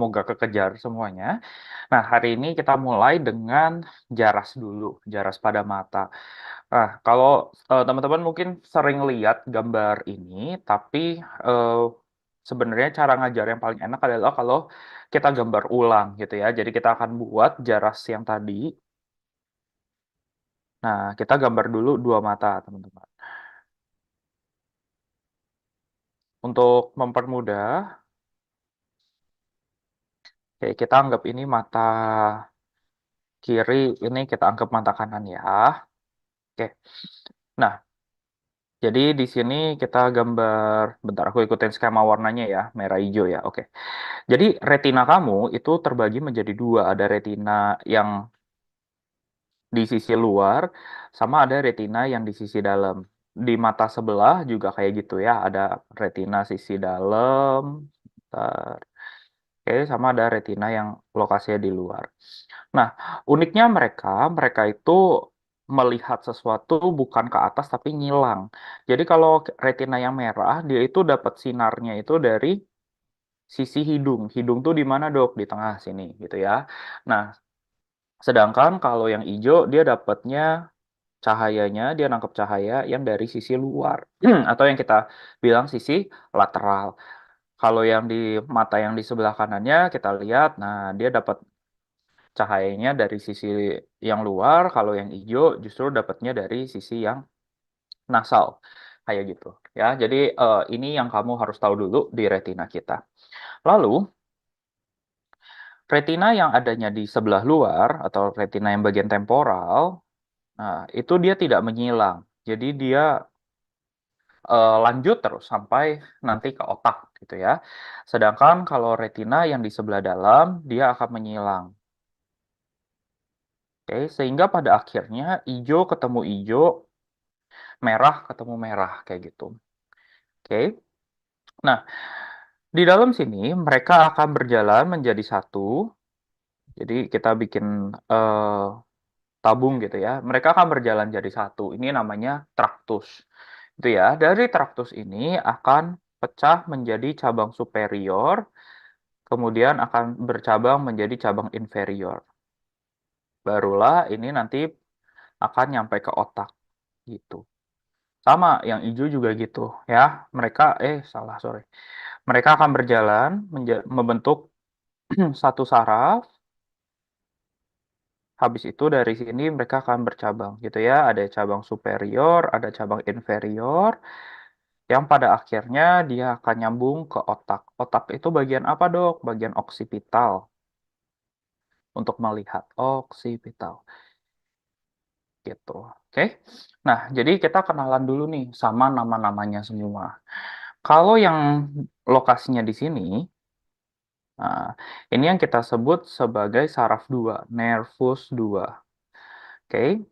Semoga kekejar semuanya. Nah, hari ini kita mulai dengan jaras dulu, jaras pada mata. Nah, kalau teman-teman mungkin sering lihat gambar ini, tapi eh, sebenarnya cara ngajar yang paling enak adalah kalau kita gambar ulang gitu ya. Jadi kita akan buat jaras yang tadi. Nah, kita gambar dulu dua mata, teman-teman. Untuk mempermudah, oke, kita anggap ini mata kiri, ini kita anggap mata kanan ya. Oke. Nah, jadi di sini kita gambar, bentar aku ikutin skema warnanya ya, merah hijau ya. Oke. Jadi retina kamu itu terbagi menjadi dua, ada retina yang di sisi luar sama ada retina yang di sisi dalam. Di mata sebelah juga kayak gitu ya, ada retina sisi dalam. Bentar. Oke, sama ada retina yang lokasinya di luar. Nah, uniknya mereka itu melihat sesuatu bukan ke atas tapi ngilang. Jadi kalau retina yang merah, dia itu dapat sinarnya itu dari sisi hidung. Hidung tuh di mana, Dok? Di tengah sini gitu ya. Nah, sedangkan kalau yang hijau dia dapatnya cahayanya, dia nangkep cahaya yang dari sisi luar atau yang kita bilang sisi lateral. Kalau yang di mata yang di sebelah kanannya kita lihat, nah dia dapat cahayanya dari sisi yang luar, kalau yang hijau justru dapatnya dari sisi yang nasal, kayak gitu. Ya, jadi ini yang kamu harus tahu dulu di retina kita. Lalu, retina yang adanya di sebelah luar atau retina yang bagian temporal, nah, itu dia tidak menyilang. Jadi dia lanjut terus sampai nanti ke otak gitu ya. Sedangkan kalau retina yang di sebelah dalam, dia akan menyilang. Oke, sehingga pada akhirnya hijau ketemu hijau, merah ketemu merah kayak gitu. Oke. Nah, di dalam sini mereka akan berjalan menjadi satu. Jadi kita bikin eh, tabung gitu ya. Mereka akan berjalan jadi satu. Ini namanya traktus. Itu ya. Dari traktus ini akan pecah menjadi cabang superior, kemudian akan bercabang menjadi cabang inferior. Barulah ini nanti akan nyampe ke otak gitu. Sama yang hijau juga gitu ya. Mereka salah, sorry. Mereka akan berjalan membentuk satu saraf. Habis itu dari sini mereka akan bercabang gitu ya. Ada cabang superior, ada cabang inferior, yang pada akhirnya dia akan nyambung ke otak. Otak itu bagian apa, Dok? Bagian oksipital. Untuk melihat oksipital gitu. Oke. Nah, jadi kita kenalan dulu nih sama nama-namanya semua. Kalau yang lokasinya di sini, nah, ini yang kita sebut sebagai saraf 2, nervus 2. Oke.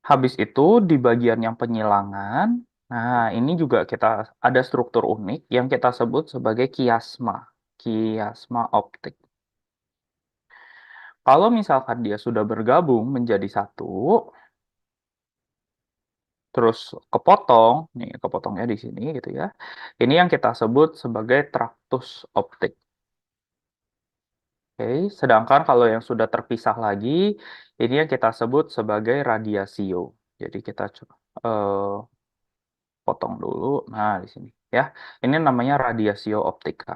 Habis itu di bagian yang penyilangan, nah ini juga kita ada struktur unik yang kita sebut sebagai kiasma, kiasma optik. Kalau misalkan dia sudah bergabung menjadi satu, terus kepotong, nih kepotongnya di sini gitu ya. Ini yang kita sebut sebagai traktus optik. Oke, sedangkan kalau yang sudah terpisah lagi, ini yang kita sebut sebagai radiasio. Jadi kita eh, potong dulu. Nah, di sini ya. Ini namanya radiasio optika.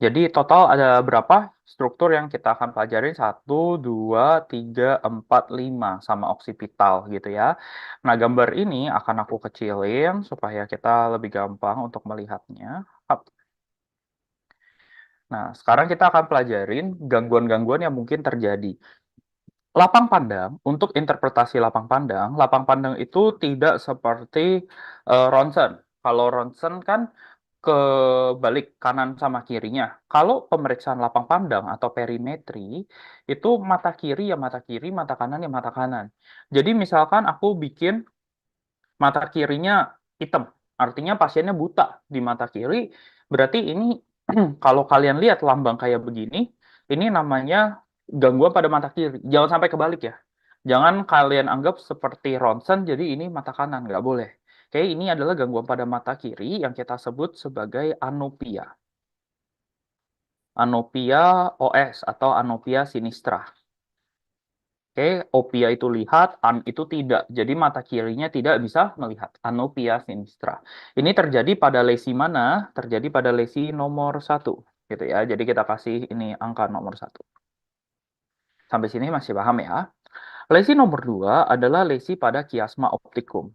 Jadi total ada berapa struktur yang kita akan pelajarin? Satu, dua, tiga, empat, lima sama oksipital gitu ya. Nah, gambar ini akan aku kecilin supaya kita lebih gampang untuk melihatnya. Up. Nah, sekarang kita akan pelajarin gangguan-gangguan yang mungkin terjadi. Lapang pandang, untuk interpretasi lapang pandang itu tidak seperti ronsen. Kalau ronsen kan ke balik kanan sama kirinya. Kalau pemeriksaan lapang pandang atau perimetri, itu mata kiri ya mata kiri, mata kanan ya mata kanan. Jadi misalkan aku bikin mata kirinya hitam, artinya pasiennya buta di mata kiri, berarti ini kalau kalian lihat lambang kayak begini, ini namanya gangguan pada mata kiri. Jangan sampai kebalik ya. Jangan kalian anggap seperti ronsen, jadi ini mata kanan, nggak boleh. Oke, ini adalah gangguan pada mata kiri yang kita sebut sebagai anopia. Anopia OS atau anopia sinistra. Oke, opia itu lihat, an itu tidak. Jadi mata kirinya tidak bisa melihat. Anopia sinistra. Ini terjadi pada lesi mana? Terjadi pada lesi nomor satu, gitu ya. Jadi kita kasih ini angka nomor satu. Sampai sini masih paham ya? Lesi nomor 2 adalah lesi pada kiasma optikum.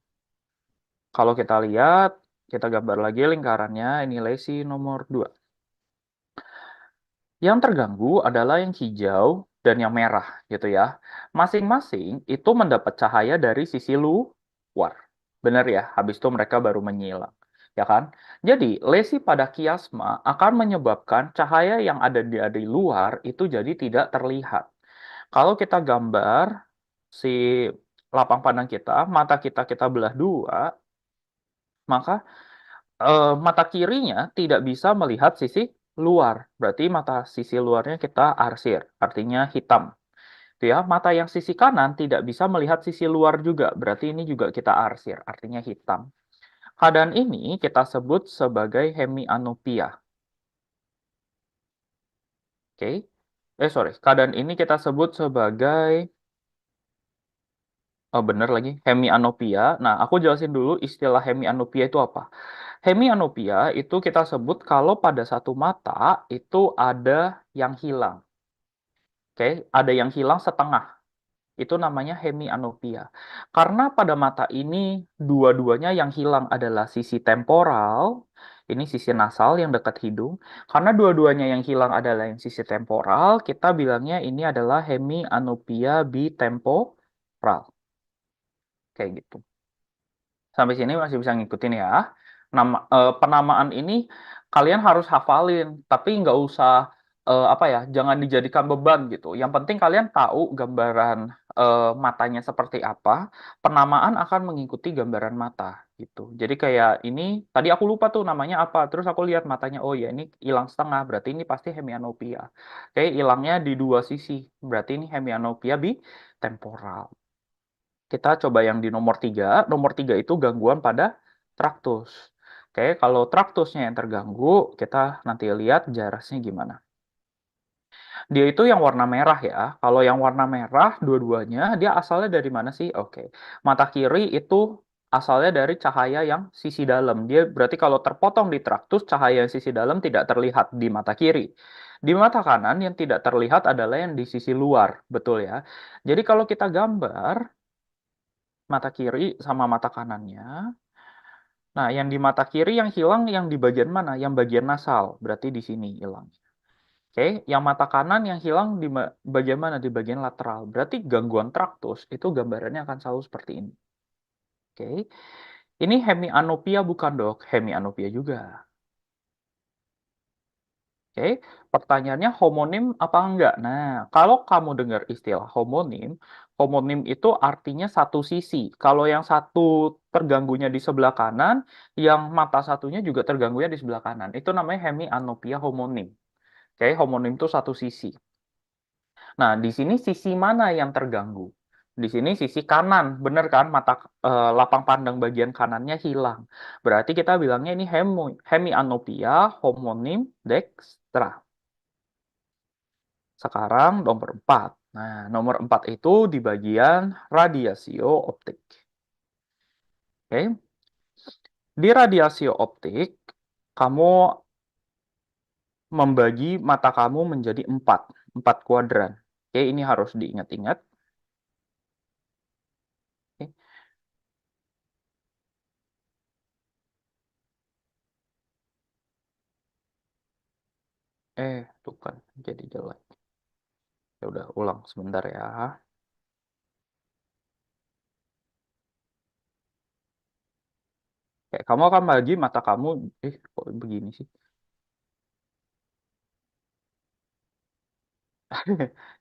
Kalau kita lihat, kita gambar lagi lingkarannya, ini lesi nomor 2. Yang terganggu adalah yang hijau dan yang merah, gitu ya. Masing-masing itu mendapat cahaya dari sisi luar. Benar ya, habis itu mereka baru menyilang. Ya kan? Jadi, lesi pada kiasma akan menyebabkan cahaya yang ada di luar itu jadi tidak terlihat. Kalau kita gambar si lapang pandang kita, mata kita belah dua, maka mata kirinya tidak bisa melihat sisi luar. Berarti mata sisi luarnya kita arsir, artinya hitam. Itu ya, mata yang sisi kanan tidak bisa melihat sisi luar juga. Berarti ini juga kita arsir, artinya hitam. Keadaan ini kita sebut sebagai hemianopia. Oke. Sorry. Keadaan ini kita sebut sebagai oh, bener lagi, hemianopia. Nah, aku jelasin dulu istilah hemianopia itu apa. Hemianopia itu kita sebut kalau pada satu mata itu ada yang hilang. Oke, ada yang hilang setengah. Itu namanya hemianopia. Karena pada mata ini dua-duanya yang hilang adalah sisi temporal, ini sisi nasal yang dekat hidung. Karena dua-duanya yang hilang adalah yang sisi temporal, kita bilangnya ini adalah hemianopia bitemporal. Kayak gitu. Sampai sini masih bisa ngikutin ya. Penamaan ini kalian harus hafalin, tapi nggak usah apa ya, jangan dijadikan beban gitu. Yang penting kalian tahu gambaran matanya seperti apa. Penamaan akan mengikuti gambaran mata gitu. Jadi kayak ini tadi aku lupa tuh namanya apa. Terus aku lihat matanya, oh ya ini hilang setengah, berarti ini pasti hemianopia. Oke, hilangnya di dua sisi, berarti ini hemianopia bitemporal. Kita coba yang di nomor 3. Nomor 3 itu gangguan pada traktus. Oke, kalau traktusnya yang terganggu, kita nanti lihat jaraknya gimana. Dia itu yang warna merah ya. Kalau yang warna merah, dua-duanya, dia asalnya dari mana sih? Oke, mata kiri itu asalnya dari cahaya yang sisi dalam. Dia berarti kalau terpotong di traktus, cahaya yang sisi dalam tidak terlihat di mata kiri. Di mata kanan yang tidak terlihat adalah yang di sisi luar, betul ya. Jadi kalau kita gambar, mata kiri sama mata kanannya. Nah, yang di mata kiri yang hilang yang di bagian mana? Yang bagian nasal. Berarti di sini hilang. Oke, yang mata kanan yang hilang di bagian mana? Di bagian lateral. Berarti gangguan traktus itu gambarannya akan selalu seperti ini. Oke. Ini hemianopia bukan, Dok? Hemianopia juga. Oke, pertanyaannya homonim apa enggak? Nah, kalau kamu dengar istilah homonim, homonim itu artinya satu sisi. Kalau yang satu terganggunya di sebelah kanan, yang mata satunya juga terganggunya di sebelah kanan. Itu namanya hemianopia homonim. Oke, homonim itu satu sisi. Nah, di sini sisi mana yang terganggu? Di sini sisi kanan, bener kan? Lapang pandang bagian kanannya hilang. Berarti kita bilangnya ini hemianopia homonim dextra. Sekarang nomor 4. Nah, nomor 4 itu di bagian radiasio optik. Oke. Di radiasio optik, kamu membagi mata kamu menjadi 4. 4 kuadran. Oke, ini harus diingat-ingat. Oke. Tuh kan, jadi jelek. Ya udah, ulang sebentar ya. Oke, kamu akan bagi mata kamu, kok begini sih?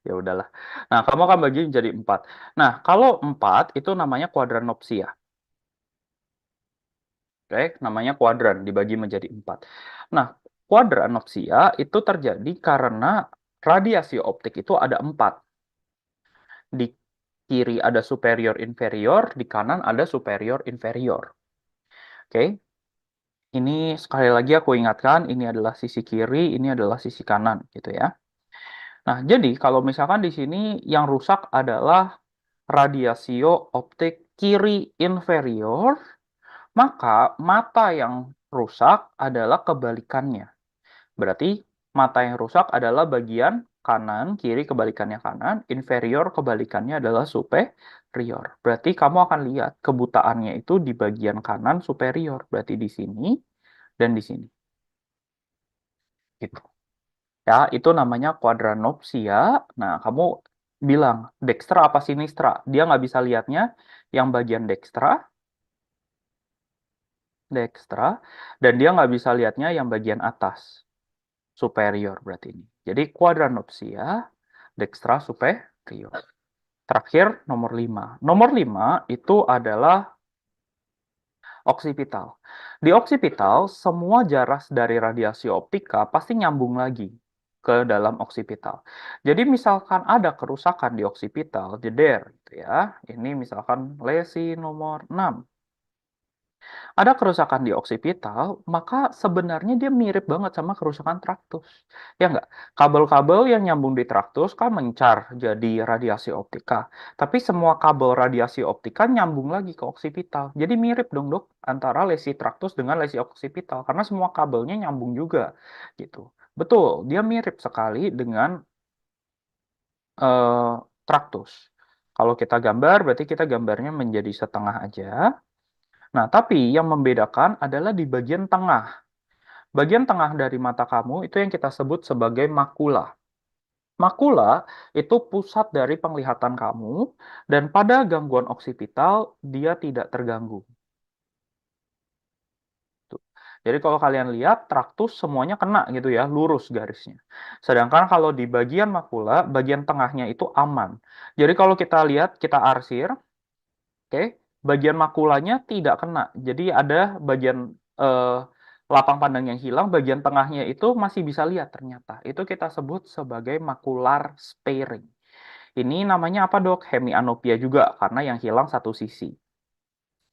Ya udahlah. Nah, kamu akan bagi menjadi 4. Nah, kalau 4 itu namanya kuadranopsia. Oke, namanya kuadran dibagi menjadi 4. Nah, kuadranopsia itu terjadi karena radiasi optik itu ada 4. Di kiri ada superior inferior, di kanan ada superior inferior. Oke, ini sekali lagi aku ingatkan, ini adalah sisi kiri, ini adalah sisi kanan, gitu ya. Nah, jadi kalau misalkan di sini yang rusak adalah radiasio optik kiri inferior, maka mata yang rusak adalah kebalikannya. Berarti mata yang rusak adalah bagian kanan, kiri kebalikannya kanan, inferior kebalikannya adalah superior. Berarti kamu akan lihat kebutaannya itu di bagian kanan superior. Berarti di sini dan di sini. Gitu. Ya, itu namanya quadranopsia. Nah, kamu bilang dextra apa sinistra? Dia nggak bisa lihatnya yang bagian dextra, dan dia nggak bisa lihatnya yang bagian atas, superior berarti ini. Jadi quadranopsia, dextra superior. Terakhir, nomor 5. Nomor 5 itu adalah oksipital. Di oksipital, semua jaras dari radiasi optika pasti nyambung lagi ke dalam oksipital. Jadi misalkan ada kerusakan di oksipital, jeder gitu ya. Ini misalkan lesi nomor 6. Ada kerusakan di oksipital, maka sebenarnya dia mirip banget sama kerusakan traktus. Ya nggak? Kabel-kabel yang nyambung di traktus kan mencar jadi radiasi optika. Tapi semua kabel radiasi optika nyambung lagi ke oksipital. Jadi mirip dong dok antara lesi traktus dengan lesi oksipital. Karena semua kabelnya nyambung juga. Gitu. Betul, dia mirip sekali dengan eh, traktus. Kalau kita gambar, berarti kita gambarnya menjadi setengah aja. Nah, tapi yang membedakan adalah di bagian tengah. Bagian tengah dari mata kamu itu yang kita sebut sebagai makula. Makula itu pusat dari penglihatan kamu, dan pada gangguan oksipital dia tidak terganggu. Tuh. Jadi kalau kalian lihat, traktus semuanya kena gitu ya, lurus garisnya. Sedangkan kalau di bagian makula, bagian tengahnya itu aman. Jadi kalau kita lihat, kita arsir, oke, bagian makulanya tidak kena. Jadi ada bagian eh, lapang pandang yang hilang, bagian tengahnya itu masih bisa lihat ternyata. Itu kita sebut sebagai makular sparing. Ini namanya apa dok? Hemianopia juga, karena yang hilang satu sisi.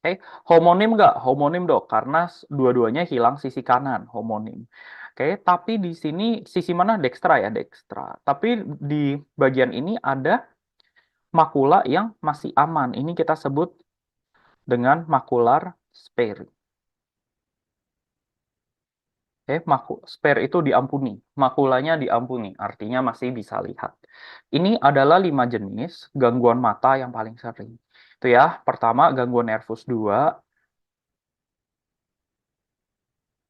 Oke, homonim nggak? Homonim dok, karena dua-duanya hilang sisi kanan, homonim. Oke, tapi di sini sisi mana? Dextra ya, dextra. Tapi di bagian ini ada makula yang masih aman. Ini kita sebut dengan makular sparing. Spare itu diampuni, makulanya diampuni, artinya masih bisa lihat. Ini adalah 5 jenis gangguan mata yang paling sering. Itu ya, pertama gangguan nervus 2,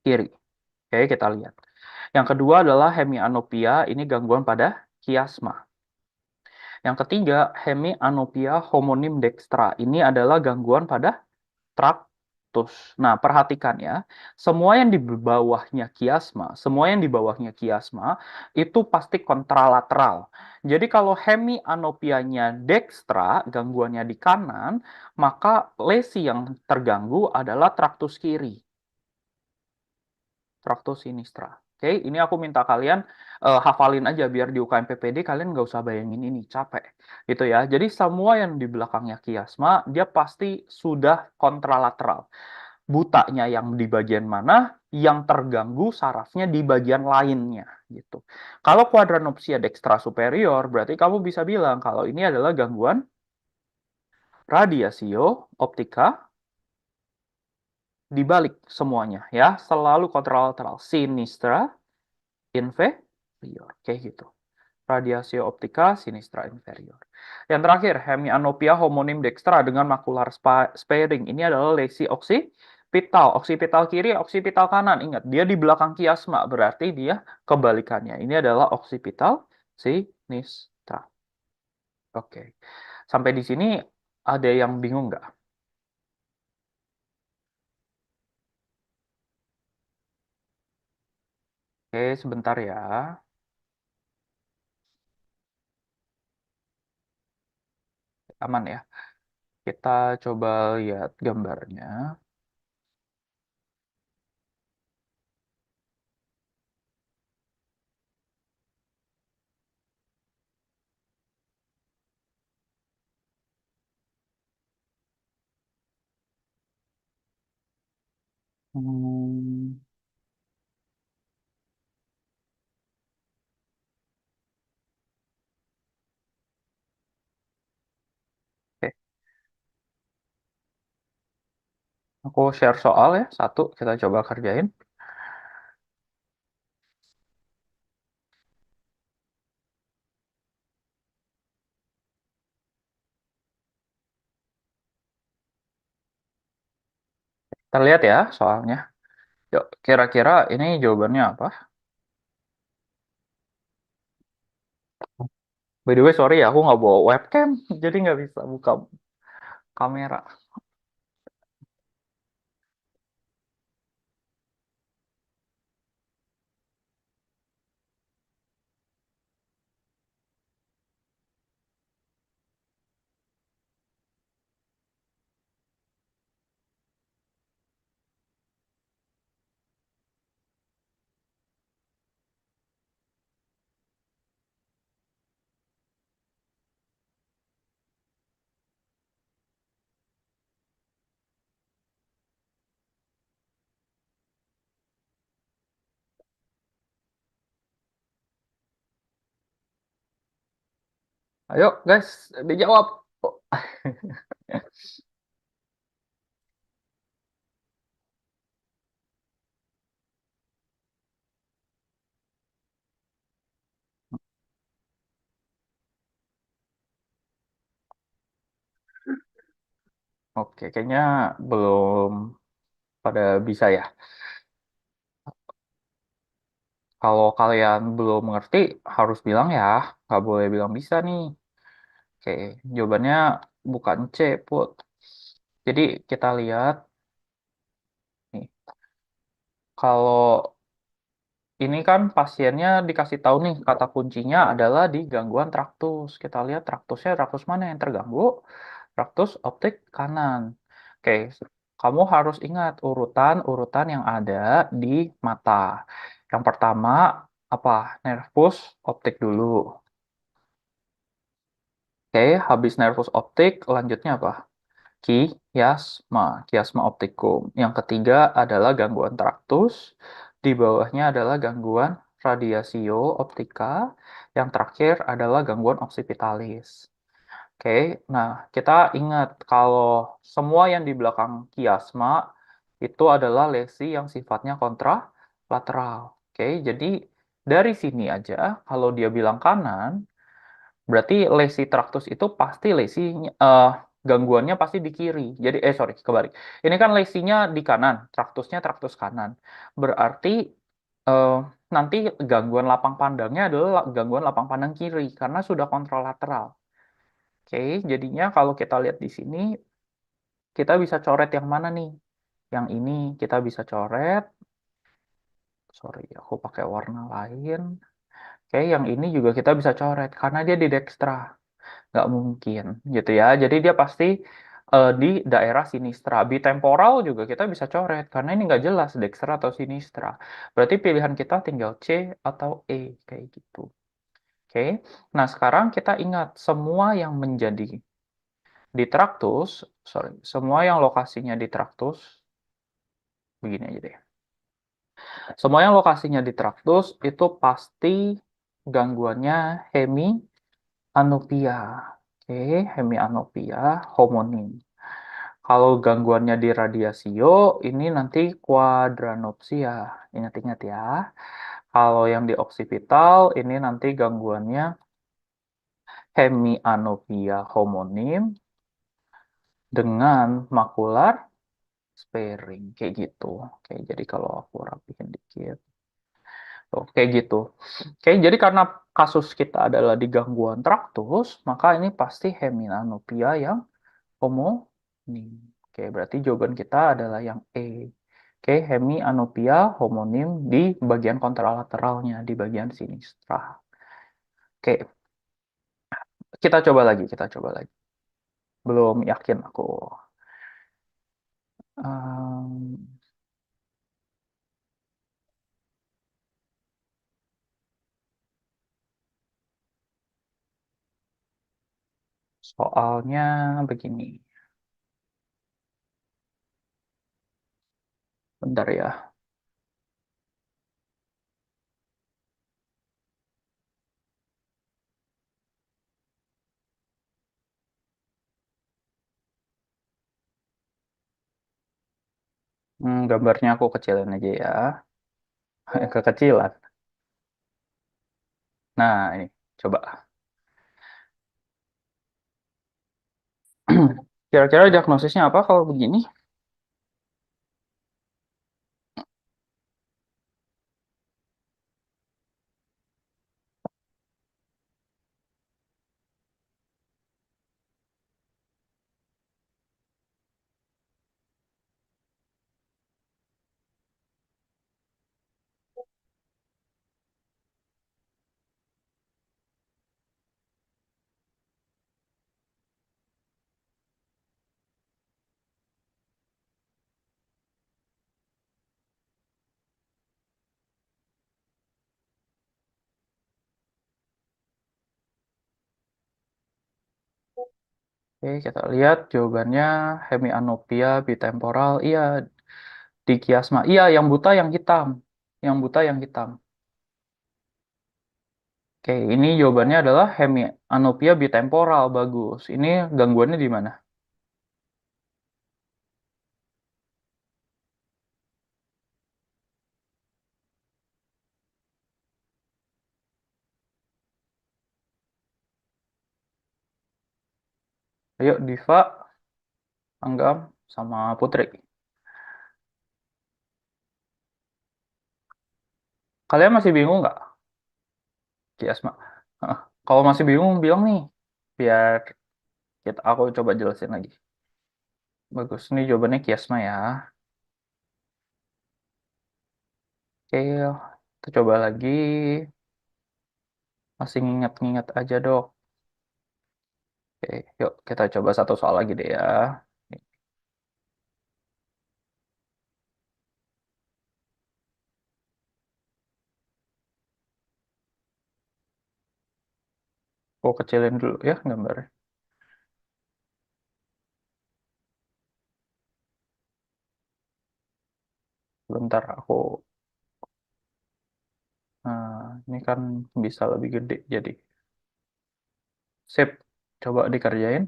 kiri. Oke, kita lihat. Yang kedua adalah hemianopia, ini gangguan pada kiasma. Yang ketiga, hemianopia homonim dextra, ini adalah gangguan pada traktus. Nah, perhatikan ya, semua yang di bawahnya kiasma, semua yang di bawahnya kiasma itu pasti kontralateral. Jadi kalau hemianopianya dextra, gangguannya di kanan, maka lesi yang terganggu adalah traktus kiri, traktus sinistra. Oke, ini aku minta kalian hafalin aja biar di UKM PPD kalian nggak usah bayangin ini, capek. Gitu ya. Jadi semua yang di belakangnya kiasma, dia pasti sudah kontralateral. Butanya yang di bagian mana, yang terganggu sarafnya di bagian lainnya gitu. Kalau quadranopsia dextra superior, berarti kamu bisa bilang kalau ini adalah gangguan radiasio optika dibalik semuanya ya, selalu kontralateral, sinistra, inferior, kayak gitu. Radiasio optika sinistra inferior. Yang terakhir, hemianopia homonim dextra dengan makular sparing. Ini adalah lesi oksipital. Oksipital kiri, oksipital kanan. Ingat, dia di belakang kiasma, berarti dia kebalikannya. Ini adalah oksipital sinistra. Oke. Sampai di sini ada yang bingung nggak? Oke, sebentar ya. Aman ya. Kita coba lihat gambarnya. Hmm, oke, aku share soal ya, satu kita coba kerjain. Kita lihat ya soalnya. Yuk, kira-kira ini jawabannya apa? By the way, sorry ya, aku nggak bawa webcam, jadi nggak bisa buka kamera. Ayo guys, dijawab. Oh, oke, kayaknya belum pada bisa ya. Kalau kalian belum mengerti, harus bilang ya. Nggak boleh bilang bisa nih. Oke, jawabannya bukan C, Put. Jadi kita lihat nih. Kalau ini kan pasiennya dikasih tahu nih, kata kuncinya adalah di gangguan traktus. Kita lihat traktusnya, traktus mana yang terganggu? Traktus optik kanan. Oke, kamu harus ingat urutan-urutan yang ada di mata. Yang pertama, apa? Nervus optik dulu. Oke, habis nervus optik, lanjutnya apa? Kiasma, kiasma optikum. Yang ketiga adalah gangguan traktus. Di bawahnya adalah gangguan radiasio optika. Yang terakhir adalah gangguan occipitalis. Oke, nah kita ingat kalau semua yang di belakang kiasma itu adalah lesi yang sifatnya kontralateral. Oke, jadi dari sini aja kalau dia bilang kanan, berarti lesi traktus itu pasti gangguannya pasti di kiri. Jadi sorry, kebalik. Ini kan lesinya di kanan, traktusnya traktus kanan. Berarti eh, nanti gangguan lapang pandangnya adalah gangguan lapang pandang kiri karena sudah kontralateral. Oke, jadinya kalau kita lihat di sini, kita bisa coret yang mana nih? Yang ini kita bisa coret. Sorry, aku pakai warna lain. Oke, yang ini juga kita bisa coret karena dia di dekstra. Nggak mungkin gitu ya. Jadi dia pasti di daerah sinistra. Bitemporal juga kita bisa coret karena ini nggak jelas dekstra atau sinistra. Berarti pilihan kita tinggal C atau E kayak gitu. Oke. Nah, sekarang kita ingat semua yang menjadi di traktus, sorry, semua yang lokasinya di traktus begini aja deh. Semua yang lokasinya di traktus itu pasti gangguannya hemianopia. Oke, hemianopia homonim. Kalau gangguannya di radiasio, ini nanti quadranopsia. Ingat-ingat ya. Kalau yang di oksipital, ini nanti gangguannya hemianopia homonim dengan makular sparing. Kayak gitu. Oke, jadi kalau aku rapihin dikit. Oke, gitu. Oke, jadi karena kasus kita adalah di gangguan traktus, maka ini pasti hemianopia yang homonim. Oke, berarti jawaban kita adalah yang E. Oke, hemianopia homonim di bagian kontralateralnya, di bagian sinistra. Oke, kita coba lagi, kita coba lagi. Belum yakin aku. Ehm, soalnya begini. Bentar ya. Gambarnya aku kecilin aja ya. Kekecilan. Nah, ini. Coba. Kira-kira diagnosisnya apa kalau begini? Oke, kita lihat jawabannya hemianopia bitemporal. Iya, di kiasma. Iya, yang buta yang hitam. Yang buta yang hitam. Oke, ini jawabannya adalah hemianopia bitemporal. Bagus. Ini gangguannya di mana? Ayo, Diva, Anggam, sama Putri. Kalian masih bingung nggak, kiasma? Hah, kalau masih bingung, bilang nih. Biar aku coba jelasin lagi. Bagus, ini jawabannya kiasma ya. Oke, kita coba lagi. Masih nginget-nginget aja, Dok. Oke, yuk kita coba satu soal lagi deh ya. Aku kecilin dulu ya gambarnya. Bentar, ini kan bisa lebih gede jadi. Sip, coba dikerjain.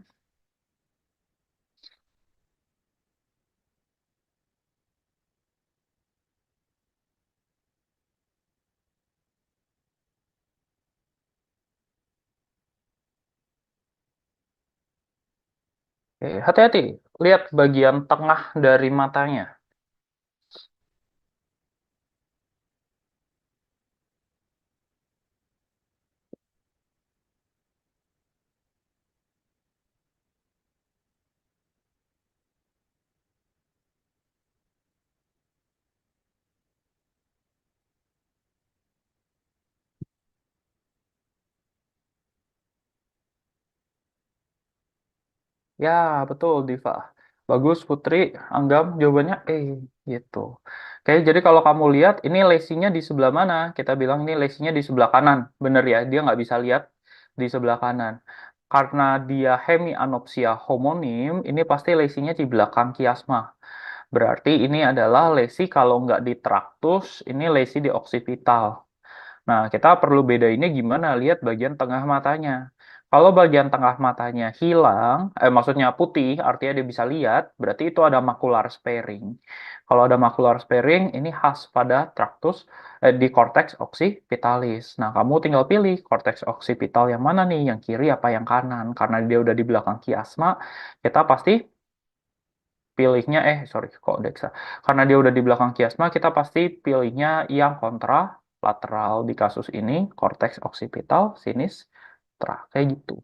Oke, hati-hati. Lihat bagian tengah dari matanya. Ya, betul, Diva. Bagus, Putri. Anggap jawabannya gitu. Oke, jadi kalau kamu lihat, ini lesinya di sebelah mana? Kita bilang ini lesinya di sebelah kanan. Bener ya, dia nggak bisa lihat di sebelah kanan. Karena dia hemianopsia homonim, ini pasti lesinya di belakang kiasma. Berarti ini adalah lesi kalau nggak di traktus, ini lesi di oksipital. Nah, kita perlu bedainnya gimana? Lihat bagian tengah matanya. Kalau bagian tengah matanya hilang, maksudnya putih, artinya dia bisa lihat, berarti itu ada makular sparing. Kalau ada makular sparing, ini khas pada traktus di cortex occipitalis. Nah, kamu tinggal pilih cortex occipital yang mana nih, yang kiri apa yang kanan. Karena dia udah di belakang kiasma, kita pasti pilihnya sorry kok Dexa, karena dia udah di belakang kiasma kita pasti pilihnya yang kontra lateral, di kasus ini cortex occipital sinistra kayak gitu.